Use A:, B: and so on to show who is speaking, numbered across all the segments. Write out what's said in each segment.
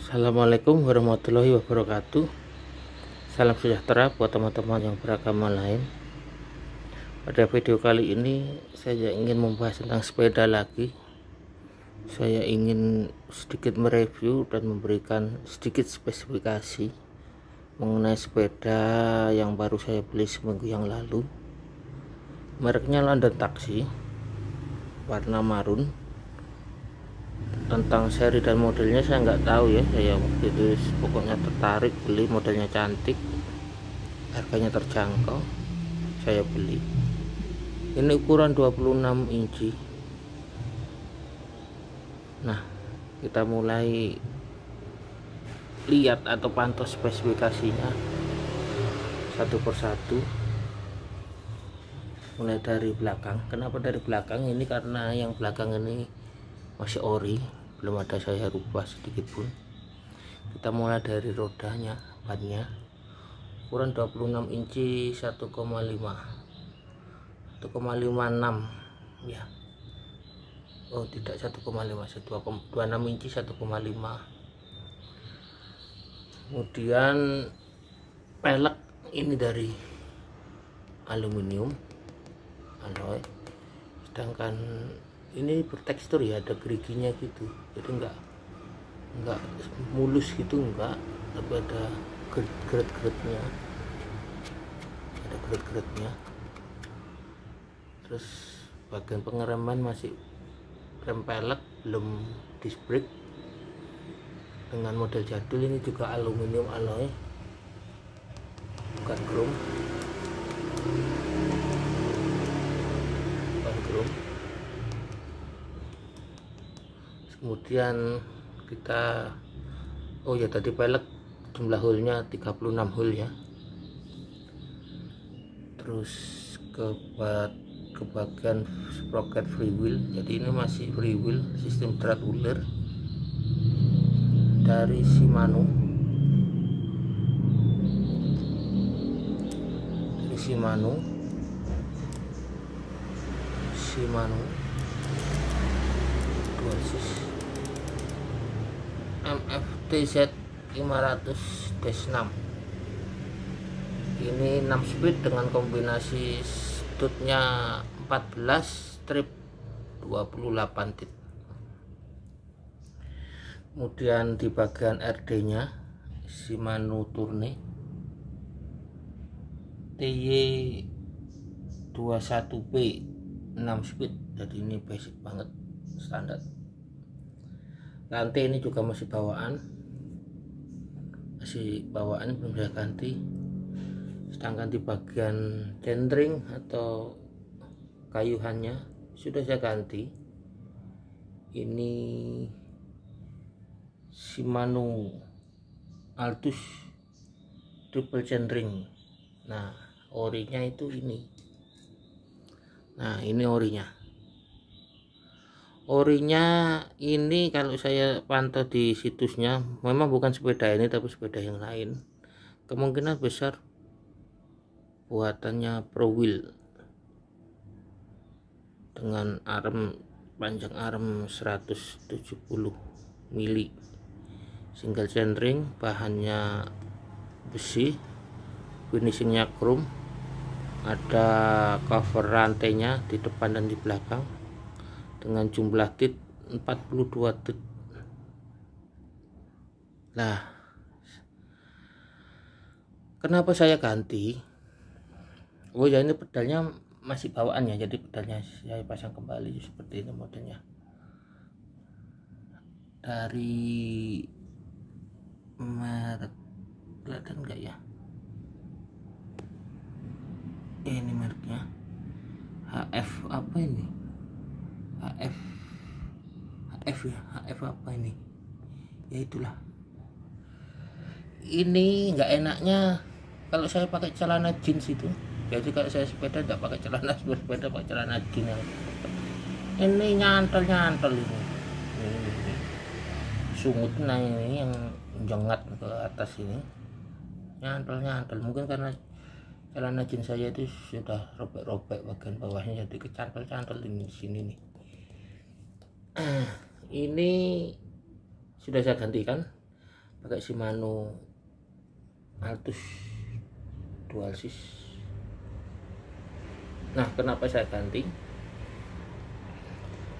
A: Assalamualaikum warahmatullahi wabarakatuh. Salam sejahtera buat teman-teman yang beragama lain. Pada video kali ini saya ingin membahas tentang sepeda lagi. Saya ingin sedikit mereview dan memberikan sedikit spesifikasi mengenai sepeda yang baru saya beli seminggu yang lalu. Mereknya London Taxi, warna marun. Tentang seri dan modelnya saya nggak tahu ya, saya waktu itu pokoknya tertarik beli, modelnya cantik, harganya terjangkau, saya beli. Ini ukuran 26 inci. Nah, kita mulai lihat atau pantau spesifikasinya satu persatu, mulai dari belakang. Kenapa dari belakang? Ini karena yang belakang ini masih ori, belum ada saya rubah sedikit pun. Kita mulai dari rodanya, bannya ukuran 26 inci 1,56 ya. Oh tidak, 1,5, 26 inci 1,5. Kemudian pelek ini dari aluminium alloy, sedangkan ini bertekstur ya, ada geriginya gitu, jadi enggak mulus gitu, enggak, tapi ada geret-geretnya, terus bagian pengereman masih rem pelek, belum disc brake dengan model jadul. Ini juga aluminium alloy, bukan chrome. Kemudian kita, oh ya, tadi pelek jumlah hole-nya 36 hole ya. Terus ke bagian sprocket free wheel, jadi ini masih free wheel, sistem drat uler dari Shimano. Dualsis MFTZ 500-6. Ini 6 speed dengan kombinasi stutnya 14 strip 28 tit. Kemudian di bagian RD nya Shimano Tourne TY21P 6 speed, jadi ini basic banget, standar. Rantai ini juga masih bawaan, belum saya ganti. Sedangkan di bagian centering atau kayuhannya sudah saya ganti. Ini Shimano Altus triple centering. Nah, orinya itu ini. Nah, ini orinya ini kalau saya pantau di situsnya memang bukan sepeda ini tapi sepeda yang lain. Kemungkinan besar buatannya Pro Wheel dengan panjang arm 170 mili, single centering, bahannya besi, finishingnya chrome, ada cover rantainya di depan dan di belakang dengan jumlah tit 42 tit. Nah, kenapa saya ganti? Oh ya, ini pedalnya masih bawaan ya, jadi pedalnya saya pasang kembali seperti ini modelnya. Dari merek, kelihatan enggak ya? Ini mereknya HF apa ini? HF ya, HF apa ini? Ya itulah. Ini enggak enaknya kalau saya pakai celana jeans itu. Jadi kalau saya sepeda tidak pakai celana sepeda, pakai celana jeans. Ini nyantol ini. Sungutnya ini yang jengat ke atas ini. Nyantol. Mungkin karena celana jeans saya itu sudah robek-robek bagian bawahnya, jadi kecantol di sini nih. Ini sudah saya gantikan. pakai Shimano Altus dual sis. Nah, kenapa saya ganti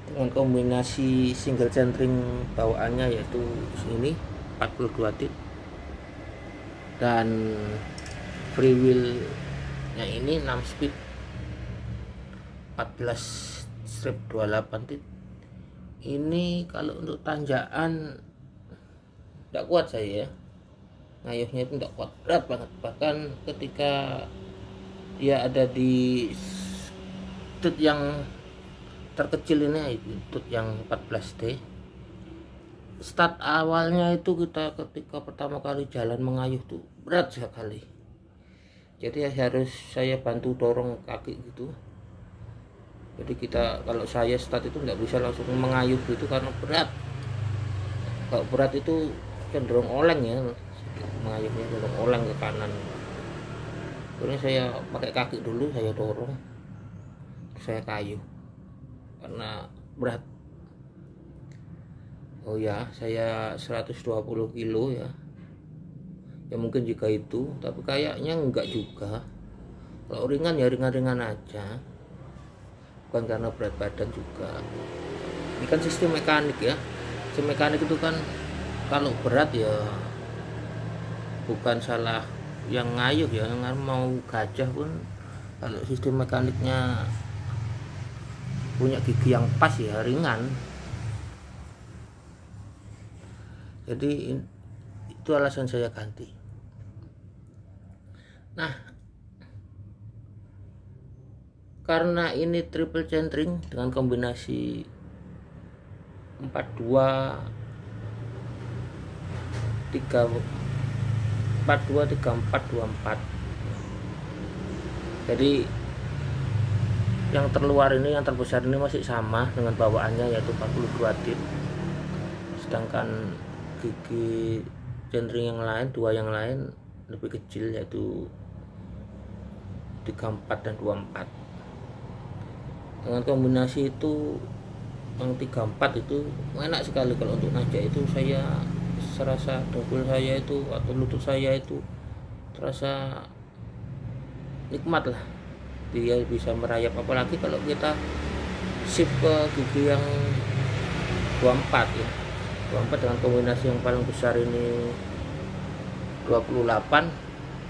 A: dengan kombinasi single centering bawaannya, yaitu sini 42 tit dan free wheelnya ini 6 speed 14 strip 28 tit. Ini kalau untuk tanjakan tidak kuat saya ya, ngayuhnya itu tidak kuat, berat banget. Bahkan ketika dia ada di tut yang terkecil ini, tut yang 14T, start awalnya itu kita ketika pertama kali jalan mengayuh tuh berat sekali. Jadi harus saya bantu dorong kaki gitu. Jadi kita, kalau saya start itu tidak bisa langsung mengayuh gitu karena berat. Kalau berat itu cenderung oleng ya, mengayuhnya cenderung oleng ke kanan. Ini saya pakai kaki dulu, saya dorong, saya kayuh karena berat. Oh ya, saya 120 kilo ya. Ya mungkin jika itu, tapi kayaknya enggak juga. Kalau ringan ya ringan-ringan aja. Bukan karena berat badan juga. Ini kan sistem mekanik ya. Sistem mekanik itu kan kalau berat ya bukan salah yang ngayuh ya, mau gajah pun kalau sistem mekaniknya punya gigi yang pas ya ringan. Jadi itu alasan saya ganti. Nah, karena ini triple centering dengan kombinasi 42 34 24. Jadi yang terluar ini, yang terbesar ini masih sama dengan bawaannya, yaitu 42 tit. Sedangkan gigi centering yang lain, dua yang lain lebih kecil, yaitu 34 dan 24. Dengan kombinasi itu yang 34 itu enak sekali. Kalau untuk najak itu saya serasa dengkul saya itu atau lutut saya itu terasa nikmat lah, dia bisa merayap. Apalagi kalau kita shift ke gigi yang 24 ya, 24 dengan kombinasi yang paling besar ini 28,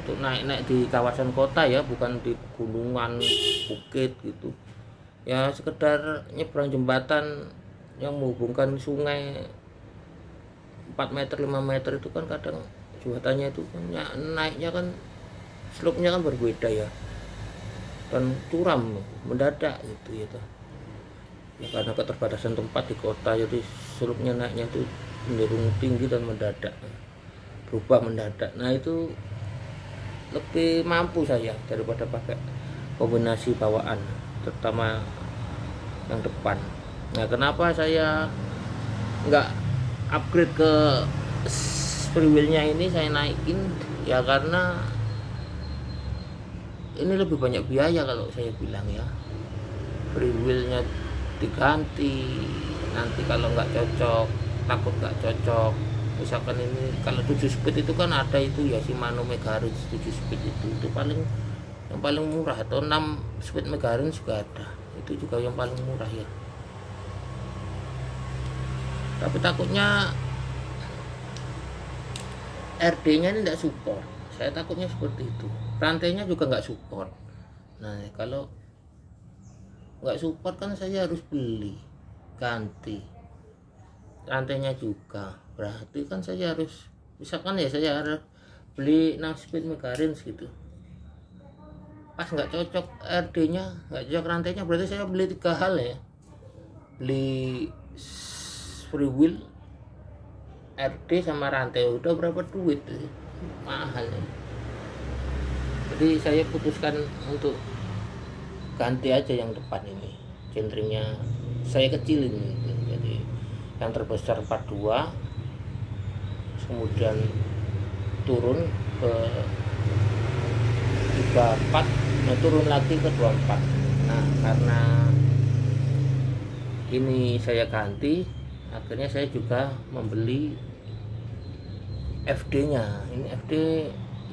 A: untuk naik-naik di kawasan kota ya, bukan di gunungan bukit gitu ya, sekedar nyebrang jembatan yang menghubungkan sungai 4 meter 5 meter itu kan kadang jembatannya itu kan naiknya kan slope-nya kan berbeda ya, dan curam mendadak gitu ya, ya karena keterbatasan tempat di kota, jadi slope-nya naiknya itu cenderung tinggi dan mendadak, berubah mendadak. Nah itu lebih mampu saya daripada pakai kombinasi bawaan, terutama yang depan. Nah, kenapa saya nggak upgrade ke free wheelnya ini, saya naikin ya karena ini lebih banyak biaya kalau saya bilang ya. Free wheelnya diganti, nanti kalau nggak cocok, takut nggak cocok. Misalkan ini kalau 7 speed itu kan ada itu ya, Shimano Megarin 7 speed itu paling yang paling murah, atau 6 speed Megarin juga ada, itu juga yang paling murah ya. Tapi takutnya RD-nya ini tidak support, saya takutnya seperti itu. Rantainya juga nggak support. Nah kalau nggak support kan saya harus beli ganti rantainya juga, berarti kan saya harus, misalkan ya saya harus beli 6 speed Megarin gitu, pas nggak cocok RD-nya, nggak cocok rantainya, berarti saya beli 3 hal ya, beli free wheel, RD sama rantai, udah berapa duit, mahal ya. Jadi saya putuskan untuk ganti aja yang depan ini, centeringnya saya kecilin gitu. Jadi yang terbesar 42, kemudian turun ke 34, nah turun lagi ke 24. Nah karena ini saya ganti, akhirnya saya juga membeli FD nya ini FD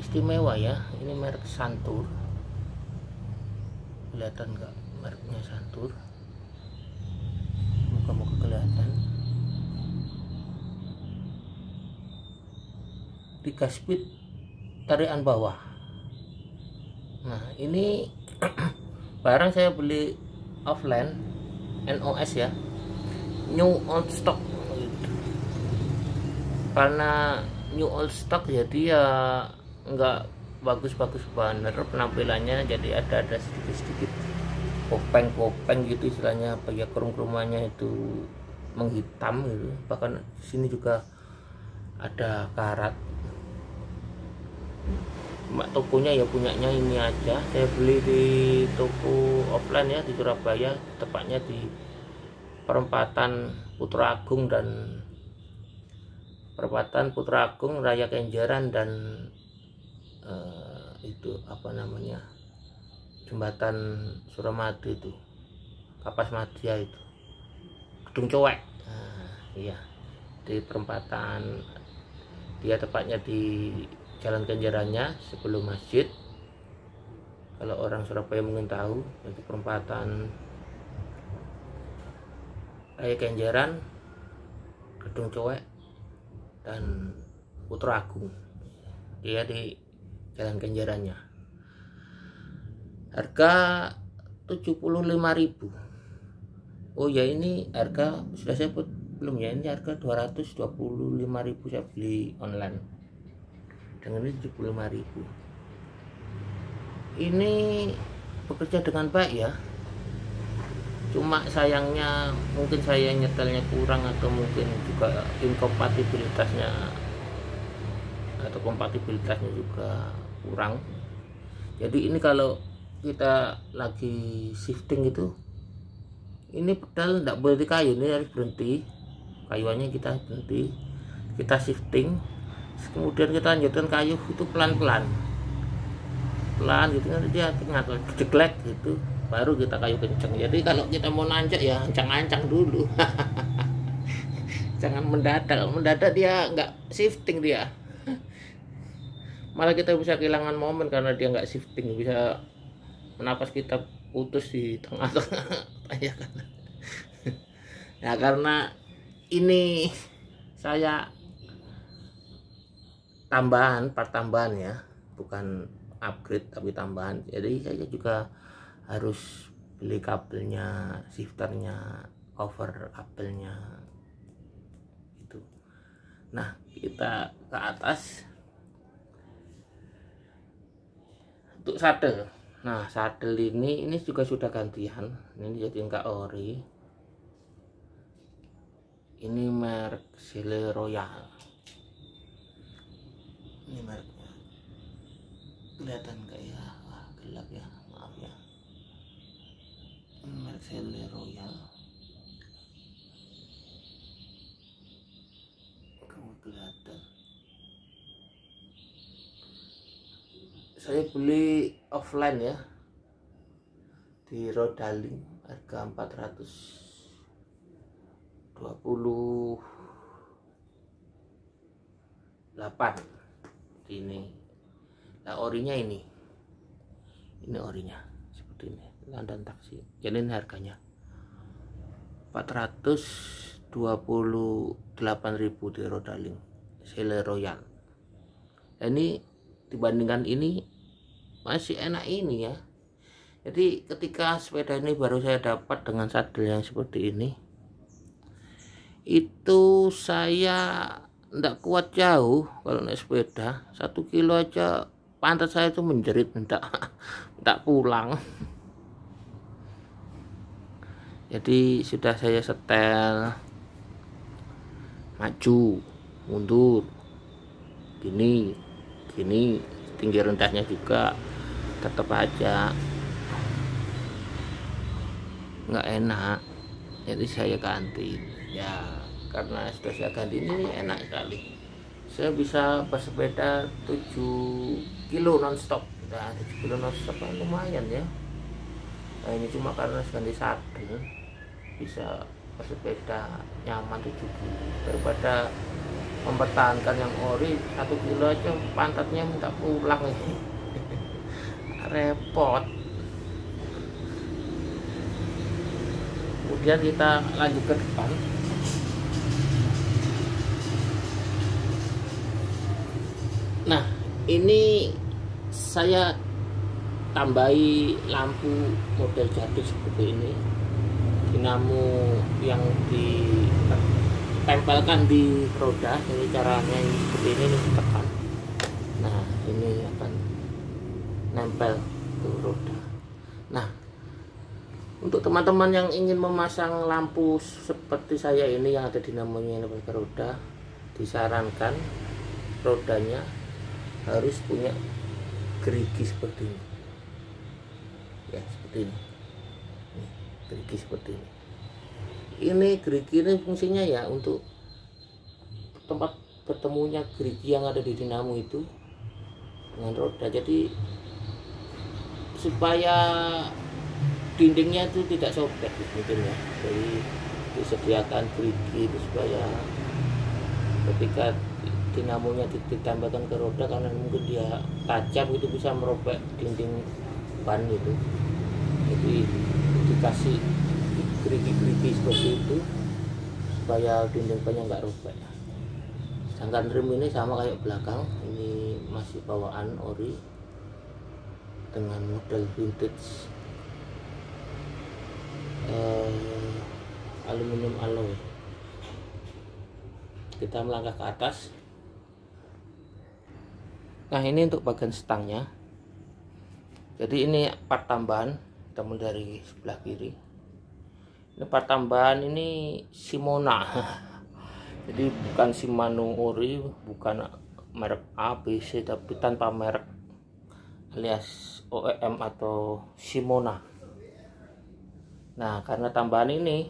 A: istimewa ya, ini merek Santur, kelihatan nggak mereknya Santur, moga-moga kelihatan. 3 speed tarikan bawah. Nah ini barang saya beli offline, NOS ya, new old stock gitu. Karena new old stock jadi ya nggak bagus-bagus banget penampilannya, jadi ada sedikit-sedikit kopeng-kopeng gitu istilahnya, apa ya, kerum-kerumannya itu menghitam gitu, bahkan sini juga ada karat. Mbak tokonya ya punyanya ini aja, saya beli di toko offline ya di Surabaya, tepatnya di perempatan Putra Agung Raya Kenjeran dan itu apa namanya, jembatan Suramadu itu, Kapas Madya itu, Gedung Cowek. Nah, iya di perempatan dia, tepatnya di Jalan Kenjerannya sebelum masjid. Kalau orang Surabaya mungkin tahu itu perempatan Raya Kenjeran, Gedung Cowek dan Putra Agung, dia di Jalan Kenjerannya. Harga 75.000. Oh ya, ini harga sudah saya sebut belum ya, ini harga 225.000 saya beli online, dengan ini 75.000. Ini bekerja dengan baik ya, cuma sayangnya mungkin saya nyetelnya kurang, atau mungkin juga kompatibilitasnya juga kurang. Jadi ini kalau kita lagi shifting itu, ini pedal tidak boleh di kayu, ini harus berhenti kayuannya, kita berhenti, kita shifting, kemudian kita lanjutkan kayu itu pelan gitu, nanti dia ngatur jeglek gitu, baru kita kayu kenceng. Jadi kalau kita mau nanjak ya ancang-ancang dulu. Jangan mendadak dia nggak shifting, dia malah kita bisa kehilangan momen karena dia nggak shifting, bisa menapas kita putus di tengah-tengah tanjakan. Ya karena ini saya part tambahan ya, bukan upgrade tapi tambahan. Jadi saya juga harus beli kabelnya, shifternya, cover kabelnya itu. Nah kita ke atas untuk sadel. Nah sadel ini juga sudah gantian, ini jadi enggak ori, ini merek Sele Royal, ini mereknya, kelihatan enggak ya? Wah, gelap ya, maaf ya. Ini merek Sele Royal, kamu kelihatan. Saya beli offline ya di Rodaling, harga 428 ini. Nah orinya ini orinya seperti ini, London taksi. Jadi ini harganya 428.000 di Rodaling Sele Royal. Nah, ini dibandingkan ini masih enak ini ya. Jadi ketika sepeda ini baru saya dapat dengan sadel yang seperti ini, itu saya tidak kuat jauh kalau naik sepeda. 1 kilo aja pantat saya itu menjerit, minta pulang. Jadi sudah saya setel maju mundur gini, tinggi rendahnya juga tetap aja nggak enak. Jadi saya ganti ya, karena sudah saya ganti ini enak sekali. Saya bisa bersepeda 7 kilo nonstop. Nah 7 kilo nonstop kan lumayan ya. Nah ini cuma karena ganti sadel bisa bersepeda nyaman 7 kilo daripada mempertahankan yang ori 1 kilo aja pantatnya minta pulang nih. Repot. Kemudian kita lanjut ke depan. Nah, ini saya tambahi lampu model jadul seperti ini, dinamo yang ditempelkan di roda. Ini caranya seperti ini ditekan. Nah, ini akan nempel ke roda. Nah, untuk teman-teman yang ingin memasang lampu seperti saya ini yang ada dinamonya nempel ke roda, disarankan rodanya harus punya gerigi seperti ini ya, seperti ini. Nih, gerigi seperti ini gerigi ini fungsinya ya untuk tempat bertemunya gerigi yang ada di dinamo itu dengan roda, jadi supaya dindingnya itu tidak sobek mungkin ya. Jadi disediakan gerigi itu supaya ketika dinamonya ditambahkan ke roda, karena mungkin dia tajam itu bisa merobek dinding ban itu, jadi dikasih gerigi-gerigi seperti itu supaya dinding bannya nggak robek. Sedangkan rem ini sama kayak belakang, ini masih bawaan ori dengan model vintage aluminium alloy. Kita melangkah ke atas. Nah, ini untuk bagian stangnya. Jadi ini part tambahan, kita mulai dari sebelah kiri. Ini part tambahan, ini Shimano. Jadi bukan Shimano ori, bukan merek A, B, C, tapi tanpa merek, alias OEM atau Shimano. Nah, karena tambahan ini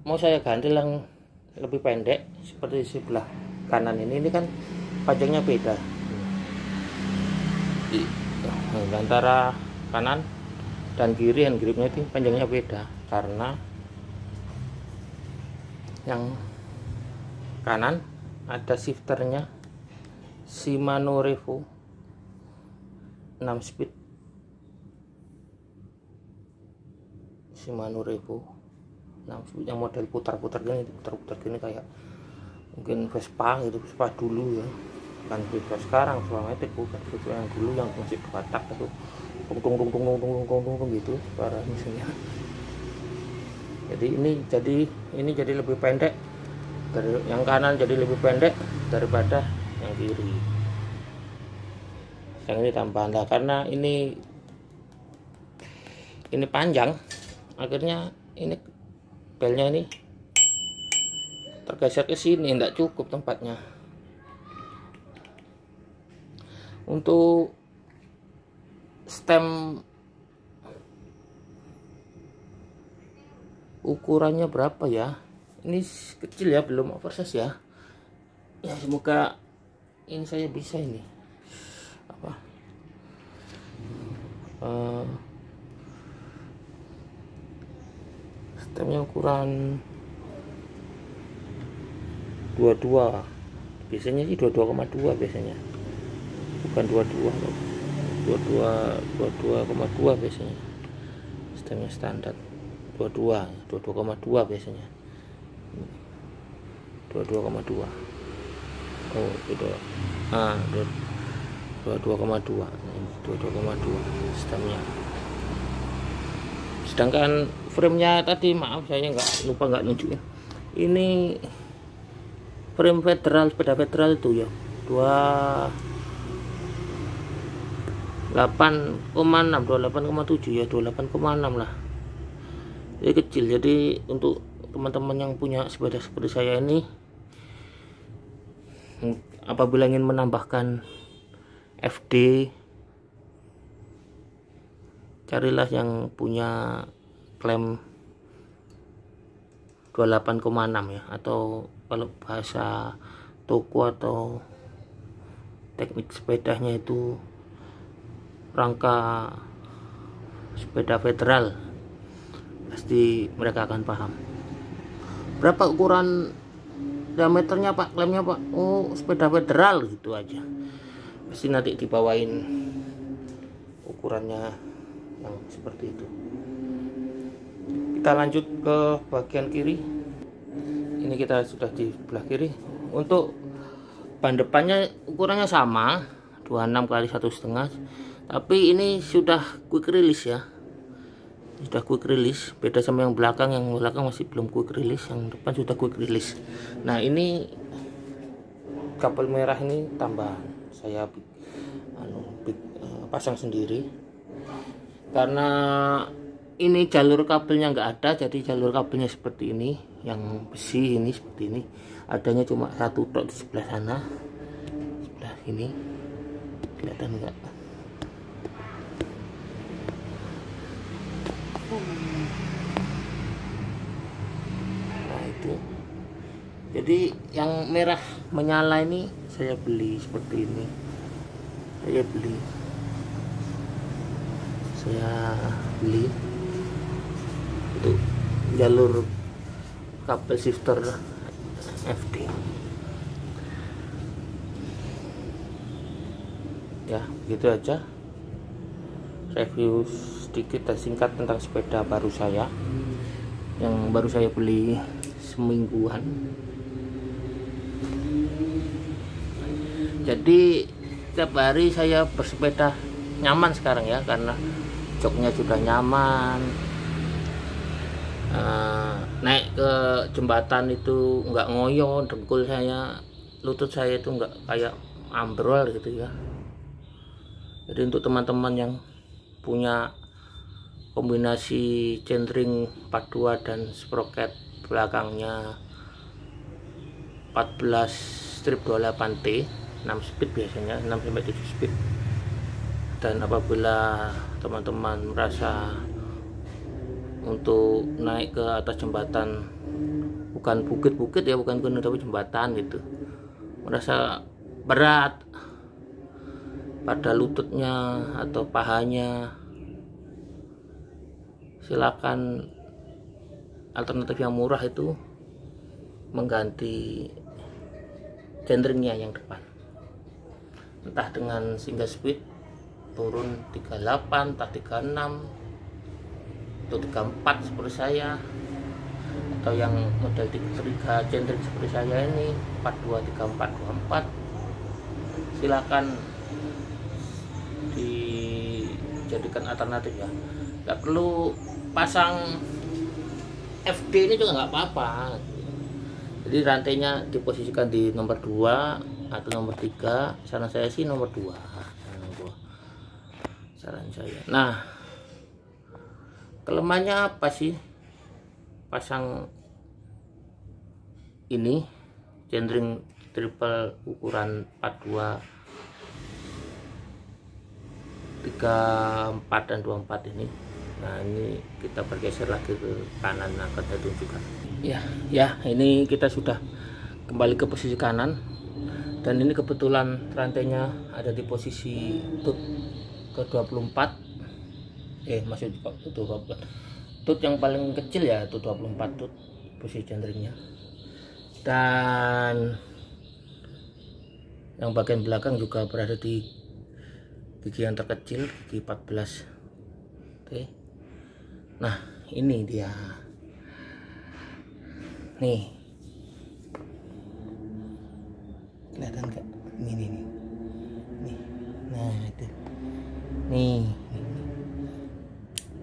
A: mau saya ganti yang lebih pendek seperti sebelah kanan ini kan panjangnya beda. Antara kanan dan kiri hand gripnya itu panjangnya beda, karena yang kanan ada shifternya Shimano Revo 6 speed, Shimano Revo 6 speed yang model putar-putar gini kayak mungkin Vespa gitu, Vespa dulu ya, kan Vespa sekarang Flamatic, bukan Vespa yang dulu yang masih batak itu tung gitu suara mesinnya. Jadi ini jadi lebih pendek dari yang kanan, jadi lebih pendek daripada yang kiri. Yang ini tambahan lah, karena ini panjang, akhirnya ini belnya ini tergeser ke sini, tidak cukup tempatnya. Untuk stem ukurannya berapa ya? Ini kecil ya, belum oversize ya. Ya semoga ini saya bisa ini apa? Stemnya ukuran 22, biasanya sih 22,2 biasanya, bukan 22,2 biasanya stemnya standar. 22,2 biasanya, 22,2. Oh itu 22,2 stemnya. Sedangkan framenya tadi, maaf saya lupa nunjukin, ini frame federal, sepeda federal itu ya 28,6 ya, 28,6 lah, jadi kecil. Jadi untuk teman-teman yang punya sepeda seperti saya ini, apabila ingin menambahkan FD, carilah yang punya klem 28,6 ya, atau kalau bahasa toko atau teknik sepedanya itu rangka sepeda federal, pasti mereka akan paham. Berapa ukuran diameternya Pak, klaimnya Pak, oh sepeda federal gitu aja. Pasti nanti dibawain ukurannya yang seperti itu. Kita lanjut ke bagian kiri. Ini kita sudah di sebelah kiri. Untuk ban depannya ukurannya sama, 26 kali 1,5, tapi ini sudah quick release ya, sudah quick release. Beda sama yang belakang masih belum quick release, yang depan sudah quick release. Nah ini kabel merah ini tambahan, saya pasang sendiri karena ini jalur kabelnya nggak ada, jadi jalur kabelnya seperti ini, yang besi ini seperti ini, adanya cuma satu tok di sebelah sana, sebelah sini, kelihatan nggak? Nah itu, jadi yang merah menyala ini saya beli seperti ini, saya beli untuk jalur kabel shifter FD ya. Gitu aja review sedikit dan singkat tentang sepeda baru saya, yang baru saya beli semingguan. Jadi setiap hari saya bersepeda nyaman sekarang ya, karena joknya sudah nyaman. Naik ke jembatan itu nggak ngoyo, dengkul saya, lutut saya itu nggak kayak ambrol gitu ya. Jadi untuk teman-teman yang punya kombinasi centering 42 dan sprocket belakangnya 14 strip 28T 6 speed, biasanya 6-7 speed, dan apabila teman-teman merasa untuk naik ke atas jembatan, bukan bukit-bukit ya, bukan gunung tapi jembatan gitu, merasa berat pada lututnya atau pahanya, silakan alternatif yang murah itu mengganti centeringnya yang depan, entah dengan single speed turun 38, entah 36 atau 34 seperti saya, atau yang model 3 centering seperti saya ini 42, 34, 24, silakan dijadikan alternatif ya. Nggak perlu pasang FD ini juga nggak apa-apa. Jadi rantainya diposisikan di nomor 2 atau nomor 3. Saran saya sih nomor 2. Saran saya. Nah, kelemahannya apa sih pasang ini centering triple ukuran 42, 34 dan 24 ini. Nah ini kita bergeser lagi ke kanan, akan saya tunjukkan ya. Ini kita sudah kembali ke posisi kanan, dan ini kebetulan rantainya ada di posisi tut ke 24, masih tut yang paling kecil ya, tut 24 tut posisi centeringnya, dan yang bagian belakang juga berada di gigi yang terkecil, gigi 14. Oke. Nah ini dia nih, kelihatan nggak? Nih. Nah itu nih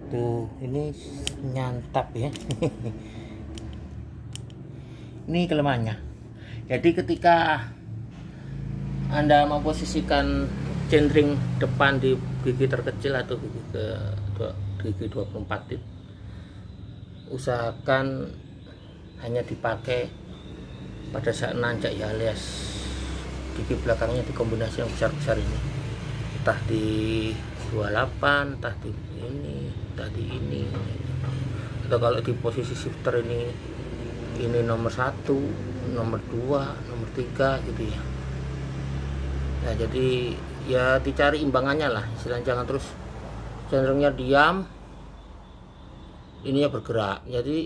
A: tuh, ini nyantap ya. Ini kelemahannya. Jadi ketika Anda memposisikan centering depan di gigi terkecil atau gigi 24 tit, usahakan hanya dipakai pada saat nanjak ya, alias gigi belakangnya dikombinasi yang besar-besar ini, entah di 28, entah di ini, entah di ini, atau kalau di posisi shifter ini nomor 1, nomor 2, nomor 3 gitu ya. Nah jadi ya dicari imbangannya lah, istilahnya. Jangan terus centeringnya diam, ininya bergerak. Jadi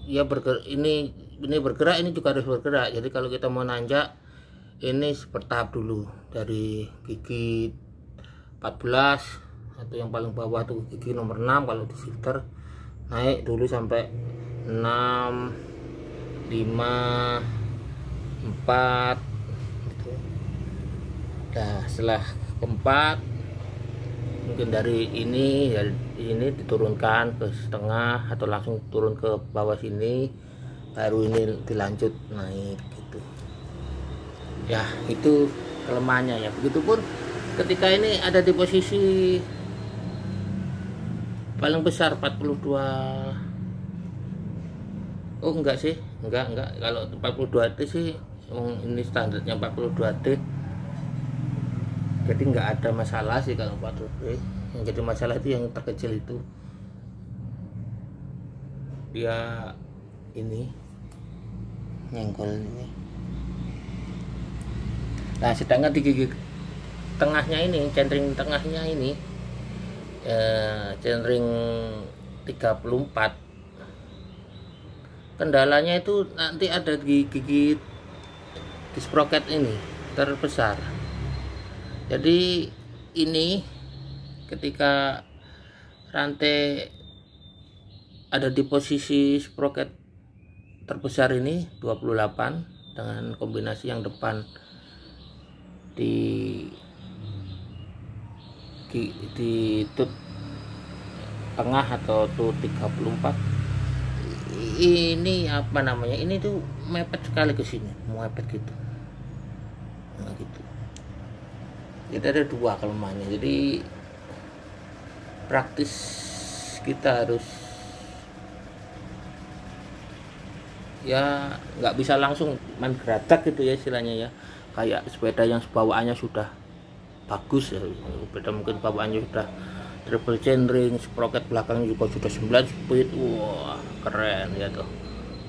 A: ya bergerak, ini ini bergerak, ini juga harus bergerak. Jadi kalau kita mau nanjak ini bertahap dulu, dari gigi 14 atau yang paling bawah tuh gigi nomor 6 kalau di shifter, naik dulu sampai 6, 5, 4 gitu. Nah setelah keempat mungkin dari ini diturunkan ke setengah atau langsung turun ke bawah sini, baru ini dilanjut naik gitu ya. Itu kelemahannya ya. Begitupun ketika ini ada di posisi paling besar 42. Oh enggak sih, enggak kalau 42T sih ini standarnya 42T, jadi nggak ada masalah sih kalau 42T. Yang jadi masalah itu yang terkecil itu dia ini nyenggol ini. Nah sedangkan di gigi tengahnya ini, centering tengahnya ini centering 34, kendalanya itu nanti ada di gigi di sprocket ini terbesar. Jadi ini ketika rantai ada di posisi sprocket terbesar ini 28 dengan kombinasi yang depan di tut tengah atau tut 34, ini apa namanya, ini tuh mepet sekali ke sini, mepet gitu. Nah gitu. Jadi ada dua kelemahannya. Jadi praktis kita harus ya nggak bisa langsung main geratak gitu ya istilahnya ya, kayak sepeda yang bawaannya sudah bagus ya, sepeda mungkin bawaannya sudah triple chainring, sprocket belakang juga sudah 9 speed, wah keren ya tuh,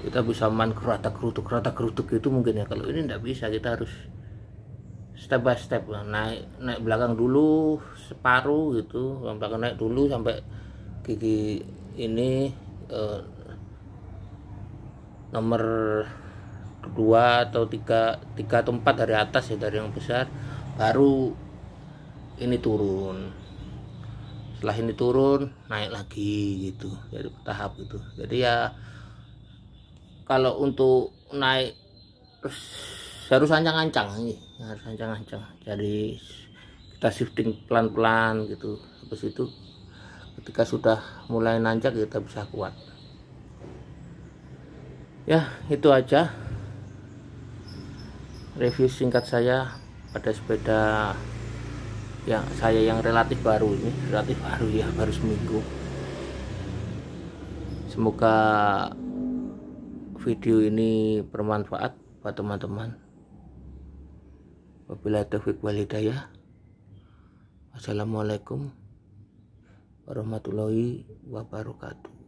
A: kita bisa main geratak gerutuk gitu mungkin ya. Kalau ini nggak bisa, kita harus step by step, naik belakang dulu separuh gitu, yang belakang naik dulu sampai gigi ini nomor 2 atau 3 atau 4 dari atas ya, dari yang besar, baru ini turun. Setelah ini turun naik lagi gitu, jadi bertahap gitu. Jadi ya kalau untuk naik harus ancang-ancang nih, harus ancang-ancang. Jadi kita shifting pelan-pelan gitu. Habis itu ketika sudah mulai nanjak kita bisa kuat. Ya itu aja review singkat saya pada sepeda yang saya yang relatif baru ini, baru seminggu. Semoga video ini bermanfaat buat teman-teman. Wabillahi taufiq wal hidayah. Wassalamualaikum warahmatullahi wabarakatuh.